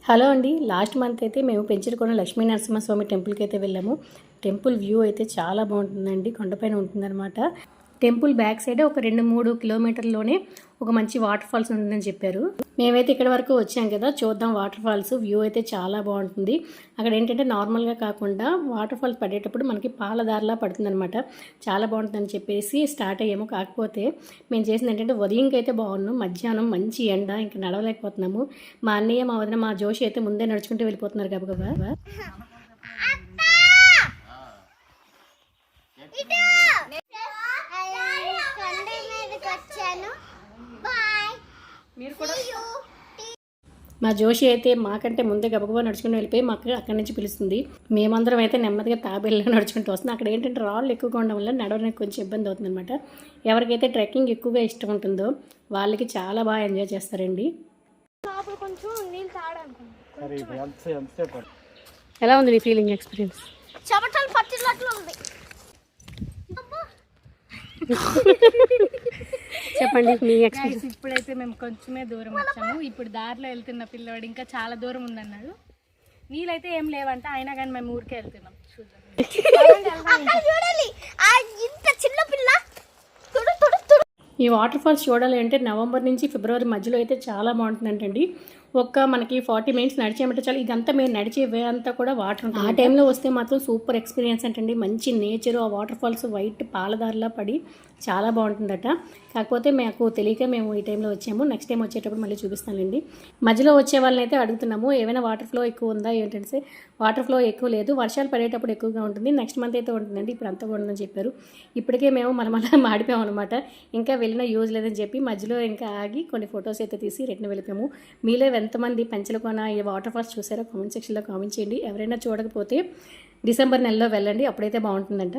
Hello అండి. Last month అయితే మేము పెంచలకోన లక్ష్మీ నరసింహస్వామి టెంపుల్కి అయితే వెళ్ళాము. టెంపుల్ వ్యూ అయితే చాలా బాగుంటుందండి. కొండపైన ఉంటుందన్నమాట. టెంపుల్ బ్యాక్ సైడ్ ఒక 2-3 కిలోమీటర్లోనే ఒక మంచి వాటర్ ఫాల్స్ ఉంటుందని చెప్పారు. మేమైతే ఇక్కడ వరకు వచ్చాం కదా, చూద్దాం వాటర్ ఫాల్స్. వ్యూ అయితే చాలా బాగుంటుంది. అక్కడ ఏంటంటే నార్మల్గా కాకుండా వాటర్ ఫాల్స్ పడేటప్పుడు మనకి పాలదారిలా పడుతుందన్నమాట. చాలా బాగుంటుందని చెప్పేసి స్టార్ట్ అయ్యాము. కాకపోతే మేము చేసింది ఏంటంటే ఉదయంకి అయితే బాగున్నాం, మధ్యాహ్నం మంచి ఎండ, ఇంకా నడవలేకపోతున్నాము. మా అన్నయ్య, మా వదిన, మా జోషి అయితే ముందే నడుచుకుంటూ వెళ్ళిపోతున్నారు గబగబా. మా జోషి అయితే మాకంటే ముందే గబగబా నడుచుకుని వెళ్ళిపోయి మాకు అక్కడి నుంచి పిలుస్తుంది. మేమందరం అయితే నెమ్మదిగా తాబేళ్ళగా నడుచుకుంటూ వస్తున్నాం. అక్కడ ఏంటంటే రాళ్ళు ఎక్కువగా ఉండడం వల్ల నడవడానికి కొంచెం ఇబ్బంది అవుతుంది అనమాట. ఎవరికైతే ట్రెక్కింగ్ ఎక్కువగా ఇష్టం ఉంటుందో వాళ్ళకి చాలా బాగా ఎంజాయ్ చేస్తారండి. ఎలా ఉంది నీ ఫీలింగ్, ఎక్స్పీరియన్స్? చెప్పండి మీ ఎక్స్పీరియన్స్. ఇప్పుడైతే మేము కొంచెమే దూరం వచ్చాము. ఇప్పుడు దారిలో వెళ్తున్న పిల్లవాడు ఇంకా చాలా దూరం ఉందన్నాడు. నీళ్ళైతే ఏం లేవంట, అయినా కానీ మేము ఊరికే వెళ్తున్నాం. ఈ వాటర్ ఫాల్స్ చూడాలి అంటే నవంబర్ నుంచి ఫిబ్రవరి మధ్యలో అయితే చాలా బాగుంటుందంటండి. మనకి 40 మినిట్స్ నడిచేయమంటే చాలు. ఇదంతా మేము నడిచే వే అంతా కూడా వాటర్ ఉంటుంది. ఆ టైంలో వస్తే మాత్రం సూపర్ ఎక్స్పీరియన్స్ అంటండి. మంచి నేచర్, ఆ వాటర్ ఫాల్స్ వైట్ పాలదారిలా పడి చాలా బాగుంటుందట. కాకపోతే మాకు తెలియక మేము ఈ టైంలో వచ్చాము. నెక్స్ట్ టైం వచ్చేటప్పుడు మళ్ళీ చూపిస్తానండి. మధ్యలో వచ్చే వాళ్ళని అయితే అడుగుతున్నాము, ఏమైనా వాటర్ ఫ్లో ఎక్కువ ఉందా ఏంటంటే వాటర్ ఫ్లో ఎక్కువ లేదు, వర్షాలు పడేటప్పుడు ఎక్కువగా ఉంటుంది, నెక్స్ట్ మంత్ అయితే ఉంటుందండి, ఇప్పుడు అంతా ఉంటుందని చెప్పారు. ఇప్పటికే మేము మళ్ళీ మాడిపోయాము అనమాట. ఇంకా వెళ్ళినా యూజ్ లేదని చెప్పి మధ్యలో ఇంకా ఆగి కొన్ని ఫొటోస్ అయితే తీసి రిటర్న్ వెళ్ళిపోయాము. మీలో ఎంతమంది పెంచలకోన ఈ వాటర్ ఫాల్స్ చూసారో కామెంట్ సెక్షన్లో కామెంట్ చేయండి. ఎవరైనా చూడకపోతే డిసెంబర్ నెలలో వెళ్ళండి, అప్పుడైతే బాగుంటుందంట.